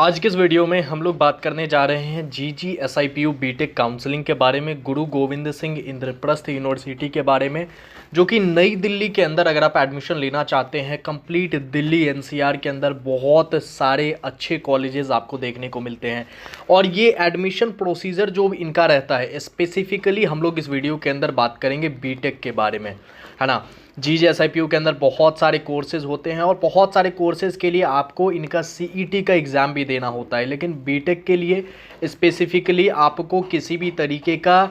आज के इस वीडियो में हम लोग बात करने जा रहे हैं GGSIPU बीटेक काउंसलिंग के बारे में, गुरु गोविंद सिंह इंद्रप्रस्थ यूनिवर्सिटी के बारे में, जो कि नई दिल्ली के अंदर अगर आप एडमिशन लेना चाहते हैं, कंप्लीट दिल्ली NCR के अंदर बहुत सारे अच्छे कॉलेजेस आपको देखने को मिलते हैं। और ये एडमिशन प्रोसीजर जो इनका रहता है, स्पेसिफिकली हम लोग इस वीडियो के अंदर बात करेंगे बीटेक के बारे में, है ना। GGSIPU के अंदर बहुत सारे कोर्सेज होते हैं और बहुत सारे कोर्सेज के लिए आपको इनका CET का एग्ज़ाम भी देना होता है, लेकिन बीटेक के लिए स्पेसिफिकली आपको किसी भी तरीके का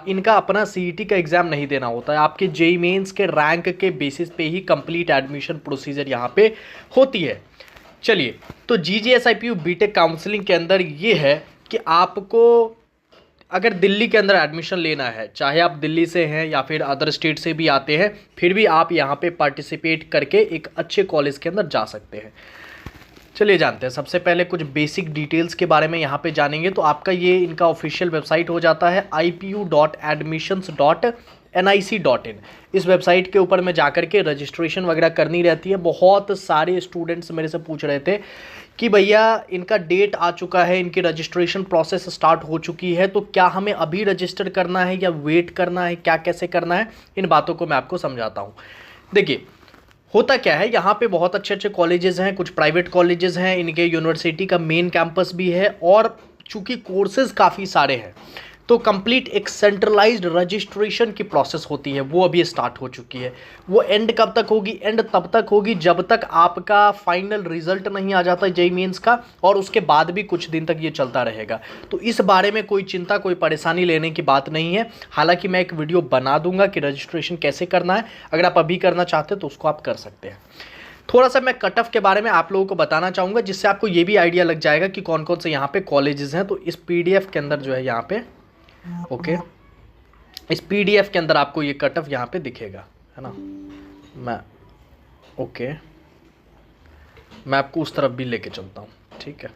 इनका अपना CET का एग्ज़ाम नहीं देना होता है। आपके JEE मेंस के रैंक के बेसिस पे ही कंप्लीट एडमिशन प्रोसीजर यहाँ पे होती है। चलिए, तो GGSIPU बीटेक काउंसलिंग के अंदर ये है कि आपको अगर दिल्ली के अंदर एडमिशन लेना है, चाहे आप दिल्ली से हैं या फिर अदर स्टेट से भी आते हैं, फिर भी आप यहाँ पे पार्टिसिपेट करके एक अच्छे कॉलेज के अंदर जा सकते हैं। चलिए जानते हैं, सबसे पहले कुछ बेसिक डिटेल्स के बारे में यहाँ पे जानेंगे। तो आपका ये इनका ऑफिशियल वेबसाइट हो जाता है ipu.admissions.nic.in। इस वेबसाइट के ऊपर में जाकर के रजिस्ट्रेशन वगैरह करनी रहती है। बहुत सारे स्टूडेंट्स मेरे से पूछ रहे थे कि भैया इनका डेट आ चुका है, इनकी रजिस्ट्रेशन प्रोसेस स्टार्ट हो चुकी है, तो क्या हमें अभी रजिस्टर करना है या वेट करना है, क्या कैसे करना है, इन बातों को मैं आपको समझाता हूँ। देखिए, होता क्या है, यहाँ पे बहुत अच्छे अच्छे कॉलेजेस हैं, कुछ प्राइवेट कॉलेजेस हैं, इनके यूनिवर्सिटी का मेन कैंपस भी है, और चूँकि कोर्सेज काफ़ी सारे हैं तो कंप्लीट एक सेंट्रलाइज्ड रजिस्ट्रेशन की प्रोसेस होती है, वो अभी स्टार्ट हो चुकी है। वो एंड कब तक होगी? एंड तब तक होगी जब तक आपका फाइनल रिजल्ट नहीं आ जाता JEE मेंस का, और उसके बाद भी कुछ दिन तक ये चलता रहेगा। तो इस बारे में कोई चिंता, कोई परेशानी लेने की बात नहीं है। हालांकि मैं एक वीडियो बना दूंगा कि रजिस्ट्रेशन कैसे करना है, अगर आप अभी करना चाहते हैं तो उसको आप कर सकते हैं। थोड़ा सा मैं कट ऑफ के बारे में आप लोगों को बताना चाहूँगा, जिससे आपको ये भी आइडिया लग जाएगा कि कौन कौन से यहाँ पे कॉलेजेस हैं। तो इस PDF के अंदर जो है यहाँ पे इस PDF के अंदर आपको ये कट ऑफ यहाँ पे दिखेगा, है ना। मैं आपको उस तरफ भी लेके चलता हूँ, ठीक है।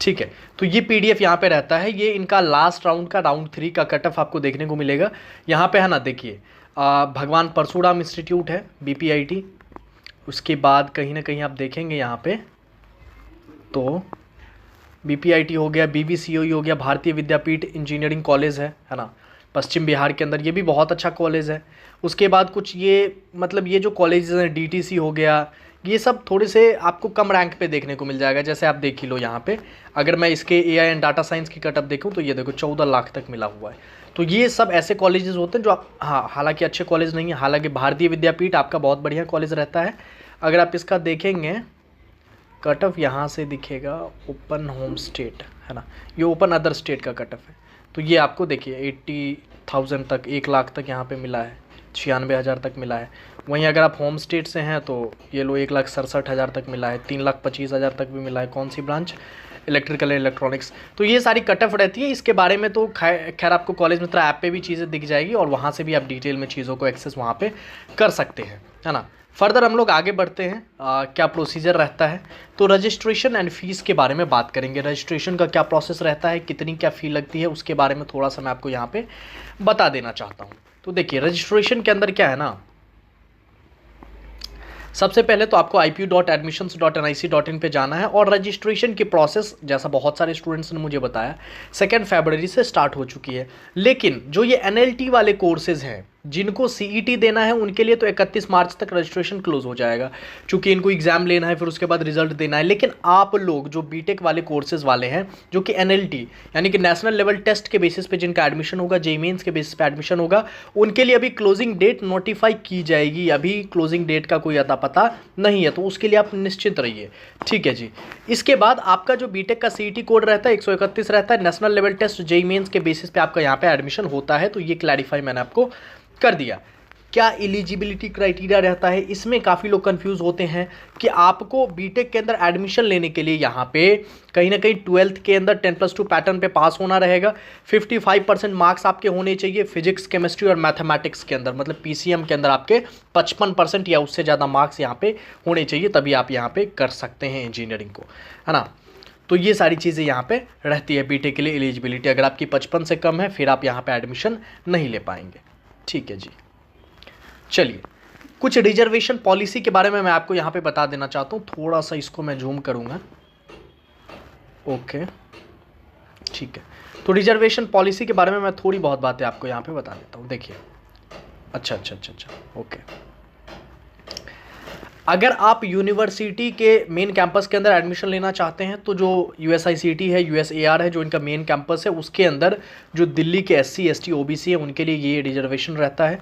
ठीक है, तो ये PDF यहाँ पे रहता है, ये इनका लास्ट राउंड का राउंड 3 का कट ऑफ आपको देखने को मिलेगा यहाँ पे, है ना। देखिए, भगवान परशुराम इंस्टीट्यूट है BPIT, उसके बाद कहीं ना कहीं आप देखेंगे यहाँ पे तो BPIT हो गया, BVCOE हो गया, भारतीय विद्यापीठ इंजीनियरिंग कॉलेज है ना, पश्चिम बिहार के अंदर, ये भी बहुत अच्छा कॉलेज है। उसके बाद कुछ ये मतलब ये जो कॉलेजेस हैं, DTC हो गया, ये सब थोड़े से आपको कम रैंक पे देखने को मिल जाएगा। जैसे आप देख ही लो यहाँ पे, अगर मैं इसके AI एंड डाटा साइंस की कट ऑफ देखूँ तो ये देखो 14 लाख तक मिला हुआ है। तो ये सब ऐसे कॉलेजेस होते हैं जो आप, हाँ, हालांकि अच्छे कॉलेज नहीं है। हालांकि भारतीय विद्यापीठ आपका बहुत बढ़िया कॉलेज रहता है। अगर आप इसका देखेंगे कट ऑफ यहाँ से दिखेगा, ओपन होम स्टेट, है ना, ये ओपन अदर स्टेट का कट ऑफ है। तो ये आपको देखिए 80,000 तक, 1 लाख तक यहाँ पे मिला है, 96,000 तक मिला है। वहीं अगर आप होम स्टेट से हैं तो ये लो 1,67,000 तक मिला है, 3,25,000 तक भी मिला है। कौन सी ब्रांच? Electrical and electronics. तो ये सारी कट ऑफ रहती है। इसके बारे में तो खैर आपको कॉलेज मित्र ऐप पे भी चीज़ें दिख जाएगी, और वहाँ से भी आप डिटेल में चीज़ों को एक्सेस वहाँ पे कर सकते हैं, है ना। फर्दर हम लोग आगे बढ़ते हैं, क्या प्रोसीजर रहता है। तो रजिस्ट्रेशन एंड फीस के बारे में बात करेंगे। रजिस्ट्रेशन का क्या प्रोसेस रहता है, कितनी क्या फ़ी लगती है, उसके बारे में थोड़ा सा मैं आपको यहाँ पे बता देना चाहता हूँ। तो देखिए, रजिस्ट्रेशन के अंदर क्या है ना, सबसे पहले तो आपको ipu.admissions.nic.in पे जाना है, और रजिस्ट्रेशन की प्रोसेस जैसा बहुत सारे स्टूडेंट्स ने मुझे बताया 2 फरवरी से स्टार्ट हो चुकी है। लेकिन जो ये NLT वाले कोर्सेज हैं, जिनको CET देना है, उनके लिए तो 31 मार्च तक रजिस्ट्रेशन क्लोज हो जाएगा, क्योंकि इनको एग्जाम लेना है, फिर उसके बाद रिजल्ट देना है। लेकिन आप लोग जो बीटेक वाले कोर्सेज वाले हैं, जो कि NLT यानी कि नेशनल लेवल टेस्ट के बेसिस पे जिनका एडमिशन होगा, JEE मेंस के बेसिस पे एडमिशन होगा, उनके लिए अभी क्लोजिंग डेट नोटिफाई की जाएगी। अभी क्लोजिंग डेट का कोई अता पता नहीं है, तो उसके लिए आप निश्चिंत रहिए, ठीक है जी। इसके बाद आपका जो बीटेक का CET कोड रहता है 131 रहता है। National level test JEE mains के बेसिस पे आपका यहाँ पे एडमिशन होता है। तो ये क्लैरिफाई मैंने आपको कर दिया। क्या एलिजिबिलिटी क्राइटेरिया रहता है, इसमें काफ़ी लोग कंफ्यूज होते हैं कि आपको बीटेक के अंदर एडमिशन लेने के लिए यहाँ पे कहीं ना कहीं 12th के अंदर 10+2 पैटर्न पे पास होना रहेगा। 55% मार्क्स आपके होने चाहिए फिजिक्स, केमिस्ट्री और मैथमेटिक्स के अंदर, मतलब PCM के अंदर आपके 55% या उससे ज़्यादा मार्क्स यहाँ पे होने चाहिए, तभी आप यहाँ पे कर सकते हैं इंजीनियरिंग को, है ना। तो ये सारी चीज़ें यहाँ पे रहती है बीटेक के लिए एलिजिबिलिटी। अगर आपकी 55 से कम है, फिर आप यहाँ पे एडमिशन नहीं ले पाएंगे, ठीक है जी। चलिए, कुछ रिजर्वेशन पॉलिसी के बारे में मैं आपको यहाँ पे बता देना चाहता हूँ। थोड़ा सा इसको मैं जूम करूँगा। ओके, ठीक है। तो रिजर्वेशन पॉलिसी के बारे में मैं थोड़ी बहुत बातें आपको यहाँ पे बता देता हूँ। देखिए, अच्छा, ओके। अगर आप यूनिवर्सिटी के मेन कैंपस के अंदर एडमिशन लेना चाहते हैं तो जो USICT है, USAR है, जो इनका मेन कैंपस है, उसके अंदर जो दिल्ली के SC ST OBC है उनके लिए ये रिजर्वेशन रहता है।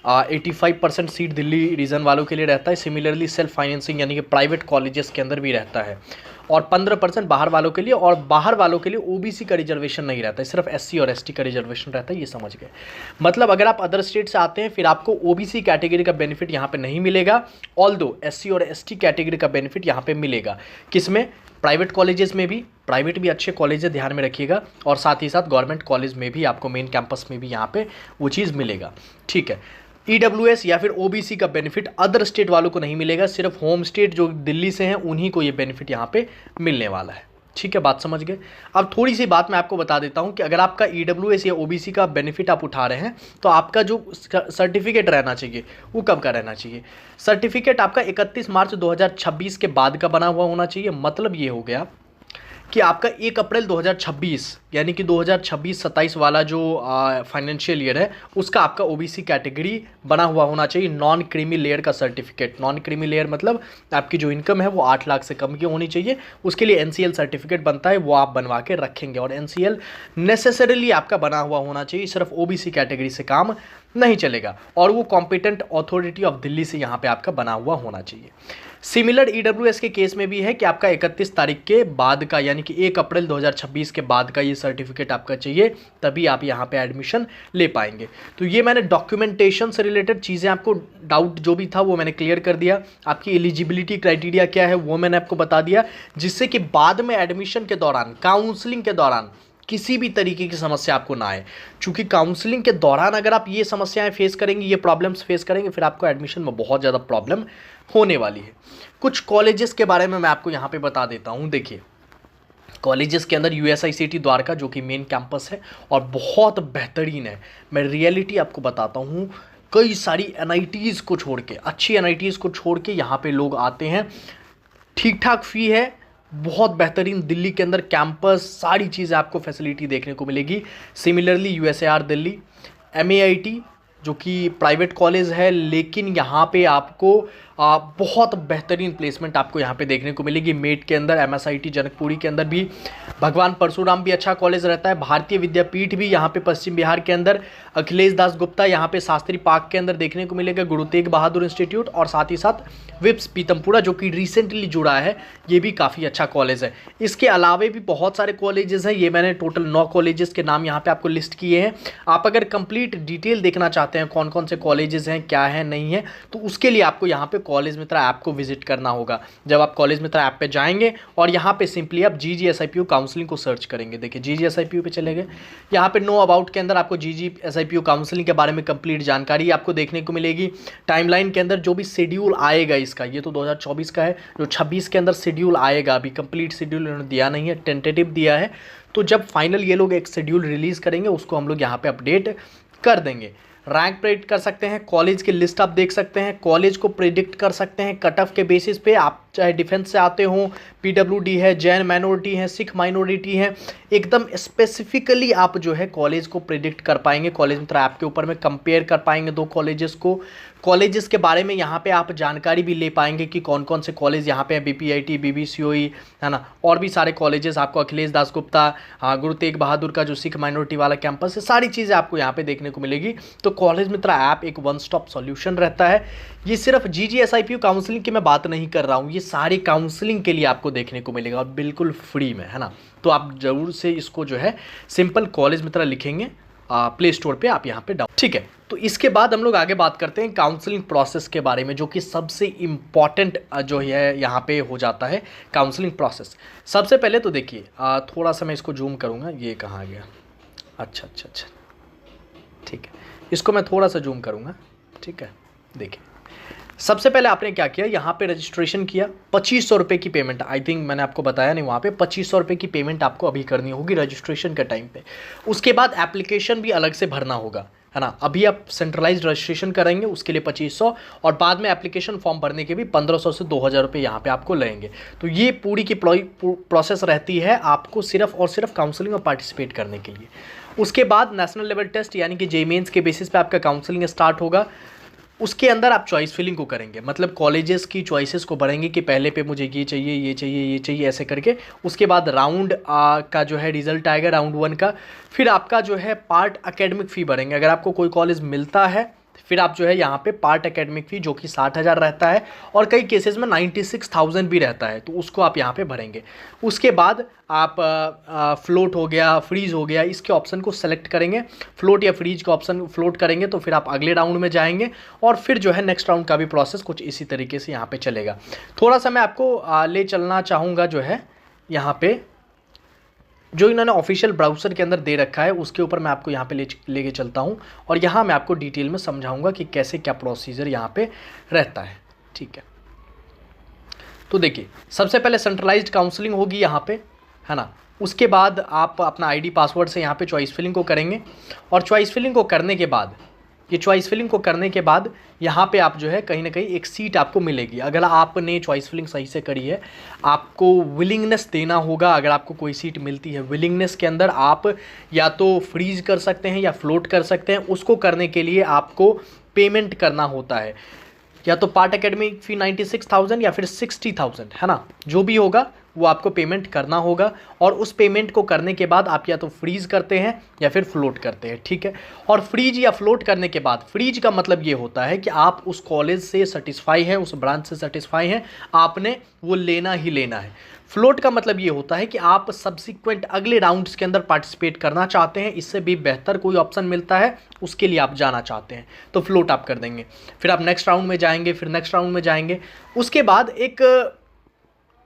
85% सीट दिल्ली रीजन वालों के लिए रहता है। सिमिलरली सेल्फ फाइनेंसिंग यानी कि प्राइवेट कॉलेजेस के अंदर भी रहता है। और 15% बाहर वालों के लिए, और बाहर वालों के लिए OBC का रिजर्वेशन नहीं रहता है, सिर्फ SC और ST का रिजर्वेशन रहता है। ये समझ गए। मतलब अगर आप अदर स्टेट से आते हैं फिर आपको OBC कैटेगरी का बेनिफिट यहाँ पे नहीं मिलेगा, ऑल्दो SC और ST कैटेगरी का बेनिफिट यहाँ पे मिलेगा। किसमें? प्राइवेट कॉलेजेस में भी, प्राइवेट भी अच्छे कॉलेज है, ध्यान में रखिएगा, और साथ ही साथ गवर्नमेंट कॉलेज में भी आपको मेन कैंपस में भी यहाँ पे वो चीज़ मिलेगा। ठीक है। EWS या फिर OBC का बेनिफिट अदर स्टेट वालों को नहीं मिलेगा, सिर्फ होम स्टेट जो दिल्ली से हैं उन्हीं को ये बेनिफिट यहाँ पे मिलने वाला है। ठीक है, बात समझ गए। अब थोड़ी सी बात मैं आपको बता देता हूँ कि अगर आपका EWS या OBC का बेनिफिट आप उठा रहे हैं तो आपका जो सर्टिफिकेट रहना चाहिए वो कब का रहना चाहिए? सर्टिफिकेट आपका 31 मार्च 2026 के बाद का बना हुआ होना चाहिए। मतलब ये हो गया कि आपका 1 अप्रैल 2026 यानी कि 2026-27 वाला जो फाइनेंशियल ईयर है उसका आपका OBC कैटेगरी बना हुआ होना चाहिए। नॉन क्रीमी लेयर का सर्टिफिकेट, नॉन क्रीमी लेयर मतलब आपकी जो इनकम है वो 8 लाख से कम की होनी चाहिए। उसके लिए NCL सर्टिफिकेट बनता है, वो आप बनवा के रखेंगे, और NCL नेसेसरीली आपका बना हुआ होना चाहिए। सिर्फ OBC कैटेगरी से काम नहीं चलेगा, और वो कॉम्पिटेंट अथॉरिटी ऑफ दिल्ली से यहाँ पे आपका बना हुआ होना चाहिए। सिमिलर EWS के केस में भी है कि आपका 31 तारीख के बाद का यानी कि 1 अप्रैल 2026 के बाद का ये सर्टिफिकेट आपका चाहिए, तभी आप यहाँ पे एडमिशन ले पाएंगे। तो ये मैंने डॉक्यूमेंटेशन से रिलेटेड चीज़ें, आपको डाउट जो भी था वो मैंने क्लियर कर दिया। आपकी एलिजिबिलिटी क्राइटेरिया क्या है वो मैंने आपको बता दिया, जिससे कि बाद में एडमिशन के दौरान, काउंसलिंग के दौरान किसी भी तरीके की समस्या आपको ना आए। चूँकि काउंसलिंग के दौरान अगर आप ये समस्याएं फेस करेंगे, ये प्रॉब्लम्स फेस करेंगे, फिर आपको एडमिशन में बहुत ज़्यादा प्रॉब्लम होने वाली है। कुछ कॉलेजेस के बारे में मैं आपको यहाँ पे बता देता हूँ। देखिए, कॉलेजेस के अंदर USICT द्वारका जो कि मेन कैंपस है और बहुत बेहतरीन है। मैं रियलिटी आपको बताता हूँ, कई सारी NITs को छोड़ के, अच्छी NITs को छोड़ के यहाँ पे लोग आते हैं। ठीक ठाक फ़ी है, बहुत बेहतरीन दिल्ली के अंदर कैंपस, सारी चीज़ें आपको फैसिलिटी देखने को मिलेगी। सिमिलरली USAR दिल्ली, MAIT जो कि प्राइवेट कॉलेज है, लेकिन यहाँ पे आपको बहुत बेहतरीन प्लेसमेंट आपको यहाँ पे देखने को मिलेगी। मेट के अंदर, MSIT जनकपुरी के अंदर भी, भगवान परशुराम भी अच्छा कॉलेज रहता है। भारतीय विद्यापीठ भी यहाँ पे पश्चिम बिहार के अंदर, अखिलेश दास गुप्ता यहाँ पे शास्त्री पार्क के अंदर देखने को मिलेगा, गुरु तेग बहादुर इंस्टीट्यूट, और साथ ही साथ विप्स पीतमपुरा जो कि रिसेंटली जुड़ा है, ये भी काफ़ी अच्छा कॉलेज है। इसके अलावा भी बहुत सारे कॉलेजेस हैं, ये मैंने टोटल 9 कॉलेजेस के नाम यहाँ पे आपको लिस्ट किए हैं। आप अगर कंप्लीट डिटेल देखना चाहते हैं कौन कौन से कॉलेजेस हैं, क्या है नहीं है, तो उसके लिए आपको यहाँ पे कॉलेज मित्र ऐप को विजिट करना होगा। जब आप कॉलेज मित्र ऐप पे जाएंगे और यहाँ पे सिंपली आप GGSIPU काउंसलिंग को सर्च करेंगे। देखिए, GGSIPU पे चले गए, यहाँ पे नो अबाउट के अंदर आपको GGSIPU काउंसलिंग के बारे में कंप्लीट जानकारी आपको देखने को मिलेगी। टाइमलाइन के अंदर जो भी शेड्यूल आएगा इसका, ये तो 2024 का है, जो 26 के अंदर शेड्यूल आएगा, अभी कंप्लीट शेड्यूल इन्होंने दिया नहीं है, टेंटेटिव दिया है। तो जब फाइनल ये लोग एक शेड्यूल रिलीज़ करेंगे उसको हम लोग यहाँ पे अपडेट कर देंगे। रैंक प्रेडिक्ट कर सकते हैं, कॉलेज की लिस्ट आप देख सकते हैं, कॉलेज को प्रेडिक्ट कर सकते हैं कट ऑफ के बेसिस पे। आप चाहे डिफेंस से आते हो, PWD है, जैन माइनॉरिटी है, सिख माइनॉरिटी है, एकदम स्पेसिफिकली आप जो है कॉलेज को प्रेडिक्ट कर पाएंगे। कॉलेज मित्र ऐप के ऊपर में कंपेयर कर पाएंगे 2 कॉलेजेस को। कॉलेजेस के बारे में यहाँ पे आप जानकारी भी ले पाएंगे कि कौन कौन से कॉलेज यहाँ पे हैं, BPIT, BBCOE है ना, और भी सारे कॉलेजेस आपको, अखिलेश दास गुप्ता, हाँ, गुरु तेग बहादुर का जो सिख माइनॉरिटी वाला कैंपस है, सारी चीज़ें आपको यहाँ पे देखने को मिलेगी। तो कॉलेज मित्र ऐप एक वन स्टॉप सॉल्यूशन रहता है। ये सिर्फ GGSIPU काउंसलिंग की मैं बात नहीं कर रहा हूँ, ये सारी काउंसलिंग के लिए आपको देखने को मिलेगा, और बिल्कुल फ्री में, है ना। तो आप जरूर से इसको जो है सिंपल कॉलेज मित्र लिखेंगे प्ले स्टोर पे, आप यहाँ पे डाउन, ठीक है। तो इसके बाद हम लोग आगे बात करते हैं काउंसलिंग प्रोसेस के बारे में, जो कि सबसे इम्पॉर्टेंट जो है यहाँ पे हो जाता है काउंसलिंग प्रोसेस। सबसे पहले तो देखिए, थोड़ा सा मैं इसको जूम करूँगा, ये कहाँ गया, अच्छा, ठीक है, इसको मैं थोड़ा सा जूम करूँगा, ठीक है। देखिए, सबसे पहले आपने क्या किया, यहाँ पे रजिस्ट्रेशन किया, 2500 रुपये की पेमेंट, आई थिंक मैंने आपको बताया नहीं, वहाँ पे 2500 रुपये की पेमेंट आपको अभी करनी होगी रजिस्ट्रेशन के टाइम पे। उसके बाद एप्लीकेशन भी अलग से भरना होगा, है ना। अभी आप सेंट्रलाइज्ड रजिस्ट्रेशन करेंगे उसके लिए 2500 और बाद में एप्लीकेशन फॉर्म भरने के भी 1500 से 2000 रुपये यहाँ पे आपको लगेंगे। तो ये पूरी की प्रोसेस रहती है आपको सिर्फ और सिर्फ काउंसलिंग में पार्टिसिपेट करने के लिए। उसके बाद नेशनल लेवल टेस्ट यानी कि जेईई मेंस के बेसिस पे आपका काउंसलिंग स्टार्ट होगा। उसके अंदर आप चॉइस फिलिंग को करेंगे, मतलब कॉलेजेस की चॉइसेस को भरेंगे कि पहले पे मुझे ये चाहिए ये चाहिए ये चाहिए ऐसे करके। उसके बाद राउंड का जो है रिजल्ट आएगा राउंड 1 का। फिर आपका जो है पार्ट एकेडमिक फ़ी भरेंगे। अगर आपको कोई कॉलेज मिलता है फिर आप जो है यहाँ पे पार्ट एकेडमिक फ़ी जो कि 60,000 रहता है और कई केसेस में 96,000 भी रहता है, तो उसको आप यहाँ पे भरेंगे। उसके बाद आप फ्लोट हो गया, फ्रीज हो गया, इसके ऑप्शन को सेलेक्ट करेंगे। फ्लोट या फ्रीज का ऑप्शन फ्लोट करेंगे तो फिर आप अगले राउंड में जाएंगे और फिर जो है नेक्स्ट राउंड का भी प्रोसेस कुछ इसी तरीके से यहाँ पे चलेगा। थोड़ा सा मैं आपको ले चलना चाहूँगा जो है यहाँ पे जो इन्होंने ऑफिशियल ब्राउज़र के अंदर दे रखा है उसके ऊपर मैं आपको यहाँ पे लेके चलता हूँ और यहाँ मैं आपको डिटेल में समझाऊंगा कि कैसे क्या प्रोसीजर यहाँ पे रहता है। ठीक है, तो देखिए सबसे पहले सेंट्रलाइज्ड काउंसलिंग होगी यहाँ पे, है ना। उसके बाद आप अपना आईडी पासवर्ड से यहाँ पे चॉइस फिलिंग को करेंगे और चॉइस फिलिंग को करने के बाद यहाँ पे आप जो है कहीं ना कहीं एक सीट आपको मिलेगी। अगर आपने चॉइस फिलिंग सही से करी है, आपको विलिंगनेस देना होगा। अगर आपको कोई सीट मिलती है विलिंगनेस के अंदर, आप या तो फ्रीज कर सकते हैं या फ्लोट कर सकते हैं। उसको करने के लिए आपको पेमेंट करना होता है, या तो पार्ट एकेडमिक फ़ी 96,000 या फिर 60,000, है ना। जो भी होगा वो आपको पेमेंट करना होगा और उस पेमेंट को करने के बाद आप या तो फ्रीज करते हैं या फिर फ्लोट करते हैं। ठीक है, और फ्रीज या फ्लोट करने के बाद, फ्रीज का मतलब ये होता है कि आप उस कॉलेज से सेटिस्फाई हैं, उस ब्रांच से सेटिस्फाई हैं, आपने वो लेना ही लेना है। फ्लोट का मतलब ये होता है कि आप सब्सिक्वेंट अगले राउंड्स के अंदर पार्टिसिपेट करना चाहते हैं, इससे भी बेहतर कोई ऑप्शन मिलता है उसके लिए आप जाना चाहते हैं तो फ्लोट आप कर देंगे। फिर आप नेक्स्ट राउंड में जाएंगे, फिर नेक्स्ट राउंड में जाएंगे। उसके बाद एक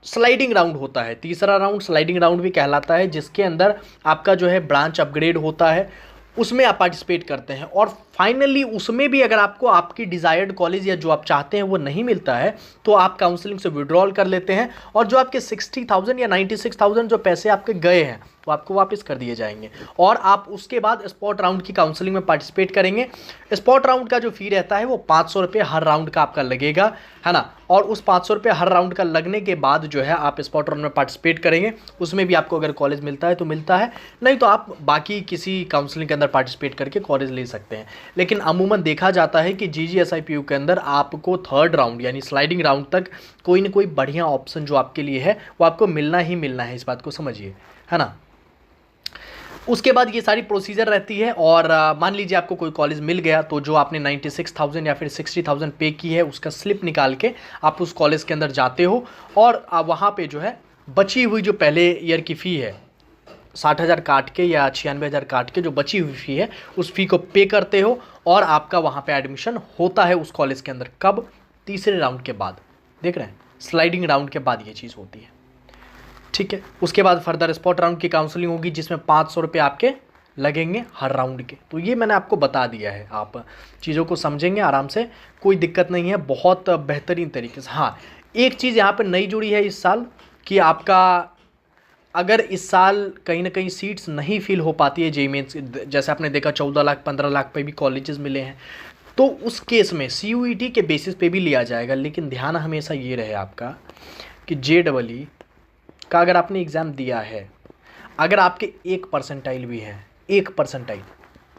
स्लाइडिंग राउंड होता है, तीसरा राउंड स्लाइडिंग राउंड भी कहलाता है, जिसके अंदर आपका जो है ब्रांच अपग्रेड होता है, उसमें आप पार्टिसिपेट करते हैं। और फाइनली उसमें भी अगर आपको आपकी डिज़ायर्ड कॉलेज या जो आप चाहते हैं वो नहीं मिलता है तो आप काउंसलिंग से विड्रॉल कर लेते हैं और जो आपके 60,000 या 96,000 जो पैसे आपके गए हैं वो आपको वापस कर दिए जाएंगे और आप उसके बाद स्पॉट राउंड की काउंसलिंग में पार्टिसिपेट करेंगे। स्पॉट राउंड का जो फ़ी रहता है वो 500 रुपये हर राउंड का आपका लगेगा, है ना। और उस 500 रुपये हर राउंड का लगने के बाद जो है आप स्पॉट राउंड में पार्टिसिपेट करेंगे। उसमें भी आपको अगर कॉलेज मिलता है तो मिलता है, नहीं तो आप बाकी किसी काउंसलिंग के अंदर पार्टिसिपेट करके कॉलेज ले सकते हैं। लेकिन अमूमन देखा जाता है कि GGSIPU के अंदर आपको थर्ड राउंड यानी स्लाइडिंग राउंड तक कोई ना कोई बढ़िया ऑप्शन जो आपके लिए है वो आपको मिलना ही मिलना है, इस बात को समझिए, है ना। उसके बाद ये सारी प्रोसीजर रहती है और मान लीजिए आपको कोई कॉलेज मिल गया तो जो आपने 96,000 या फिर 60,000 पे की है उसका स्लिप निकाल के आप उस कॉलेज के अंदर जाते हो और वहाँ पे जो है बची हुई जो पहले ईयर की फ़ी है 60,000 काट के या 96,000 काट के जो बची हुई फ़ी है उस फ़ी को पे करते हो और आपका वहाँ पे एडमिशन होता है उस कॉलेज के अंदर। कब? तीसरे राउंड के बाद, देख रहे हैं, स्लाइडिंग राउंड के बाद ये चीज़ होती है। ठीक है, उसके बाद फर्दर स्पॉट राउंड की काउंसलिंग होगी जिसमें 500 रुपये आपके लगेंगे हर राउंड के। तो ये मैंने आपको बता दिया है, आप चीज़ों को समझेंगे आराम से, कोई दिक्कत नहीं है, बहुत बेहतरीन तरीके से। हाँ, एक चीज़ यहाँ पर नई जुड़ी है इस साल कि आपका अगर इस साल कहीं ना कहीं सीट्स नहीं फिल हो पाती है जेईई मेंस, जैसे आपने देखा 14 लाख 15 लाख पे भी कॉलेजेस मिले हैं, तो उस केस में CUET के बेसिस पे भी लिया जाएगा। लेकिन ध्यान हमेशा ये रहे आपका कि JEE का अगर आपने एग्ज़ाम दिया है, अगर आपके 1 परसेंटाइल भी है, 1 परसेंटाइल,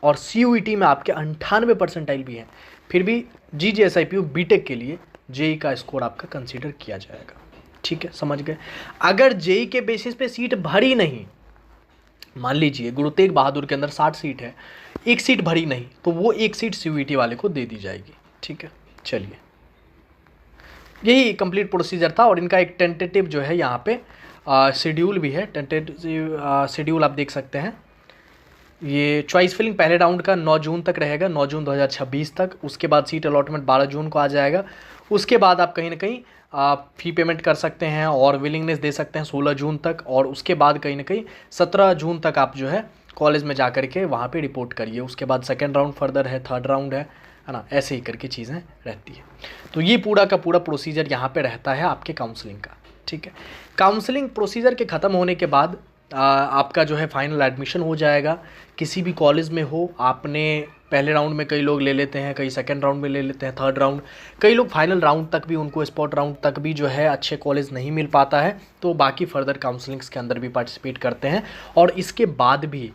और CUET में आपके 98 परसेंटाइल भी है, फिर भी GGSIPU बीटेक के लिए JEE का स्कोर आपका कंसीडर किया जाएगा। ठीक है, समझ गए। अगर JEE के बेसिस पे सीट भरी नहीं, मान लीजिए गुरु तेग बहादुर के अंदर 60 सीट है, एक सीट भरी नहीं, तो वो एक सीट CUET वाले को दे दी जाएगी। ठीक है, चलिए, यही कंप्लीट प्रोसीजर था और इनका एक टेंटेटिव जो है यहाँ पे शेड्यूल भी है। टेंटेटिव शेड्यूल आप देख सकते हैं। ये चॉइस फिलिंग पहले राउंड का 9 जून तक रहेगा, 9 जून 2026 तक। उसके बाद सीट अलॉटमेंट 12 जून को आ जाएगा। उसके बाद आप कहीं ना कहीं फ़ी पेमेंट कर सकते हैं और विलिंगनेस दे सकते हैं 16 जून तक, और उसके बाद कहीं ना कहीं 17 जून तक आप जो है कॉलेज में जा कर के वहाँ पे रिपोर्ट करिए। उसके बाद सेकेंड राउंड फर्दर है, थर्ड राउंड है ना, ऐसे ही करके चीज़ें रहती है। तो ये पूरा का पूरा प्रोसीजर यहाँ पे रहता है आपके काउंसलिंग का। ठीक है, काउंसलिंग प्रोसीजर के ख़त्म होने के बाद आपका जो है फाइनल एडमिशन हो जाएगा। किसी भी कॉलेज में हो, आपने पहले राउंड में कई लोग ले लेते हैं, कई सेकंड राउंड में ले लेते हैं, थर्ड राउंड, कई लोग फाइनल राउंड तक भी, उनको स्पॉट राउंड तक भी जो है अच्छे कॉलेज नहीं मिल पाता है, तो बाकी फर्दर काउंसलिंग्स के अंदर भी पार्टिसिपेट करते हैं। और इसके बाद भी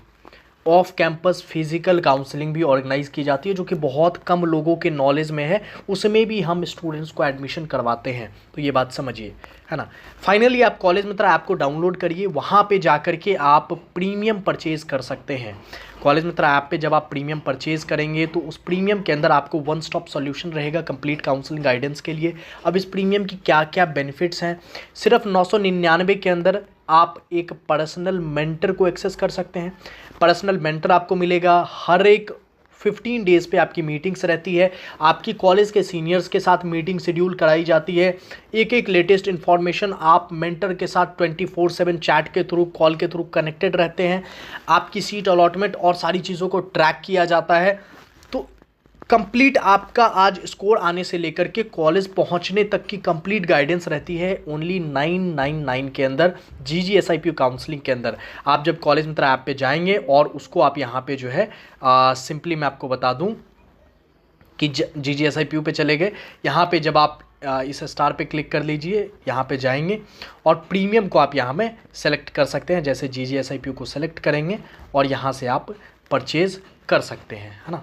ऑफ कैंपस फिजिकल काउंसलिंग भी ऑर्गेनाइज की जाती है, जो कि बहुत कम लोगों के नॉलेज में है, उसमें भी हम स्टूडेंट्स को एडमिशन करवाते हैं। तो ये बात समझिए, है ना। फाइनली आप कॉलेज मित्र ऐप को डाउनलोड करिए, वहाँ पे जाकर के आप प्रीमियम परचेज कर सकते हैं। कॉलेज मित्र ऐप पे जब आप प्रीमियम परचेज करेंगे तो उस प्रीमियम के अंदर आपको वन स्टॉप सॉल्यूशन रहेगा कंप्लीट काउंसलिंग गाइडेंस के लिए। अब इस प्रीमियम की क्या क्या बेनिफिट्स हैं, सिर्फ 999 के अंदर आप एक पर्सनल मेंटर को एक्सेस कर सकते हैं। पर्सनल मेंटर आपको मिलेगा, हर एक 15 डेज़ पे आपकी मीटिंग्स रहती है, आपकी कॉलेज के सीनियर्स के साथ मीटिंग शेड्यूल कराई जाती है। एक एक लेटेस्ट इन्फॉर्मेशन आप मेंटर के साथ 24/7 चैट के थ्रू, कॉल के थ्रू कनेक्टेड रहते हैं। आपकी सीट अलॉटमेंट और सारी चीज़ों को ट्रैक किया जाता है। तो कंप्लीट आपका आज स्कोर आने से लेकर के कॉलेज पहुंचने तक की कंप्लीट गाइडेंस रहती है ओनली 999 के अंदर, GGSIPU काउंसलिंग के अंदर। आप जब कॉलेज मित्र ऐप पे जाएंगे और उसको आप यहाँ पे जो है सिंपली मैं आपको बता दूं कि GGSIPU पे चले गए, यहाँ पे जब आप इस स्टार पे क्लिक कर लीजिए, यहाँ पे जाएंगे और प्रीमियम को आप यहाँ में सेलेक्ट कर सकते हैं। जैसे GGSIPU को सेलेक्ट करेंगे और यहाँ से आप परचेज़ कर सकते हैं, है ना।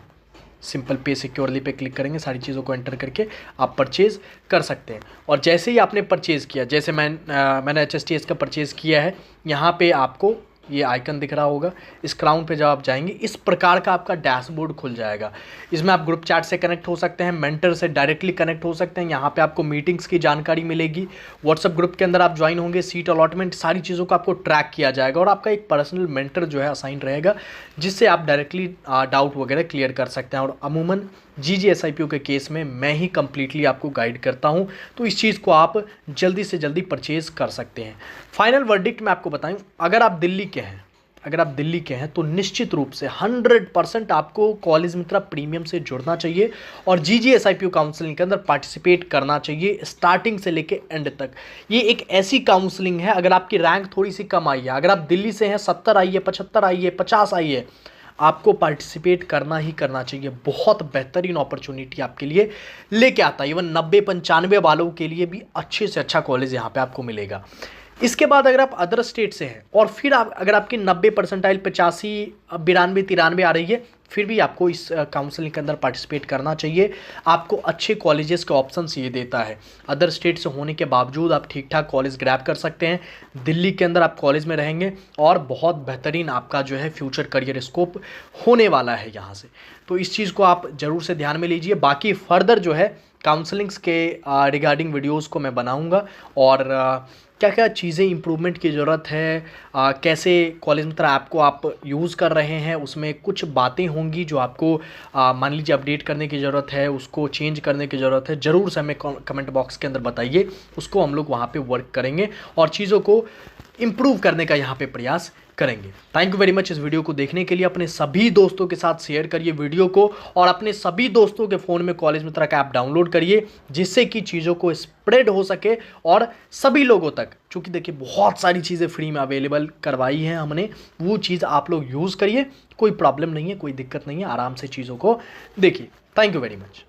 सिंपल पे सिक्योरली पे क्लिक करेंगे, सारी चीज़ों को एंटर करके आप परचेज़ कर सकते हैं। और जैसे ही आपने परचेज़ किया, जैसे मैंने HSTS का परचेज़ किया है, यहाँ पे आपको ये आइकन दिख रहा होगा, इस क्राउन पे जब आप जाएंगे इस प्रकार का आपका डैशबोर्ड खुल जाएगा। इसमें आप ग्रुप चैट से कनेक्ट हो सकते हैं, मेंटर से डायरेक्टली कनेक्ट हो सकते हैं। यहाँ पे आपको मीटिंग्स की जानकारी मिलेगी, व्हाट्सएप ग्रुप के अंदर आप ज्वाइन होंगे, सीट अलॉटमेंट, सारी चीज़ों को आपको ट्रैक किया जाएगा और आपका एक पर्सनल मेंटर जो है असाइन रहेगा, जिससे आप डायरेक्टली डाउट वगैरह क्लियर कर सकते हैं। और अमूमन GGSIPU के केस में मैं ही कंप्लीटली आपको गाइड करता हूं, तो इस चीज़ को आप जल्दी से जल्दी परचेज़ कर सकते हैं। फाइनल वर्डिक्ट मैं आपको बताऊं, अगर आप दिल्ली के हैं तो निश्चित रूप से 100% आपको कॉलेज मित्र प्रीमियम से जुड़ना चाहिए और GGSIPU काउंसलिंग के अंदर पार्टिसिपेट करना चाहिए स्टार्टिंग से लेके एंड तक। ये एक ऐसी काउंसलिंग है, अगर आपकी रैंक थोड़ी सी कम आई है, अगर आप दिल्ली से हैं, 70 आई है, 75 आई है, 50 आई है, आपको पार्टिसिपेट करना ही करना चाहिए। बहुत बेहतरीन अपॉर्चुनिटी आपके लिए लेके आता है। इवन 90-95 वालों के लिए भी अच्छे से अच्छा कॉलेज यहाँ पे आपको मिलेगा। इसके बाद अगर आप अदर स्टेट से हैं और फिर अगर आपकी 90 परसेंटाइल 85, 92, 93 आ रही है, फिर भी आपको इस काउंसलिंग के अंदर पार्टिसिपेट करना चाहिए। आपको अच्छे कॉलेजेस के ऑप्शंस ये देता है। अदर स्टेट से होने के बावजूद आप ठीक ठाक कॉलेज ग्रैब कर सकते हैं। दिल्ली के अंदर आप कॉलेज में रहेंगे और बहुत बेहतरीन आपका जो है फ्यूचर करियर स्कोप होने वाला है यहाँ से। तो इस चीज़ को आप ज़रूर से ध्यान में लीजिए। बाकी फर्दर जो है काउंसलिंग्स के रिगार्डिंग वीडियोज़ को मैं बनाऊँगा और क्या क्या चीज़ें इंप्रूवमेंट की ज़रूरत है, कैसे कॉलेज मित्र ऐप को आप यूज़ कर रहे हैं, उसमें कुछ बातें होंगी जो आपको मान लीजिए अपडेट करने की ज़रूरत है, उसको चेंज करने की ज़रूरत है, ज़रूर से हमें कमेंट बॉक्स के अंदर बताइए। उसको हम लोग वहाँ पे वर्क करेंगे और चीज़ों को इम्प्रूव करने का यहाँ पे प्रयास करेंगे। थैंक यू वेरी मच इस वीडियो को देखने के लिए। अपने सभी दोस्तों के साथ शेयर करिए वीडियो को और अपने सभी दोस्तों के फ़ोन में कॉलेज मित्र का ऐप डाउनलोड करिए, जिससे कि चीज़ों को स्प्रेड हो सके और सभी लोगों तक, क्योंकि देखिए बहुत सारी चीज़ें फ्री में अवेलेबल करवाई हैं हमने, वो चीज़ आप लोग यूज़ करिए। कोई प्रॉब्लम नहीं है, कोई दिक्कत नहीं है, आराम से चीज़ों को देखिए। Thank you very much.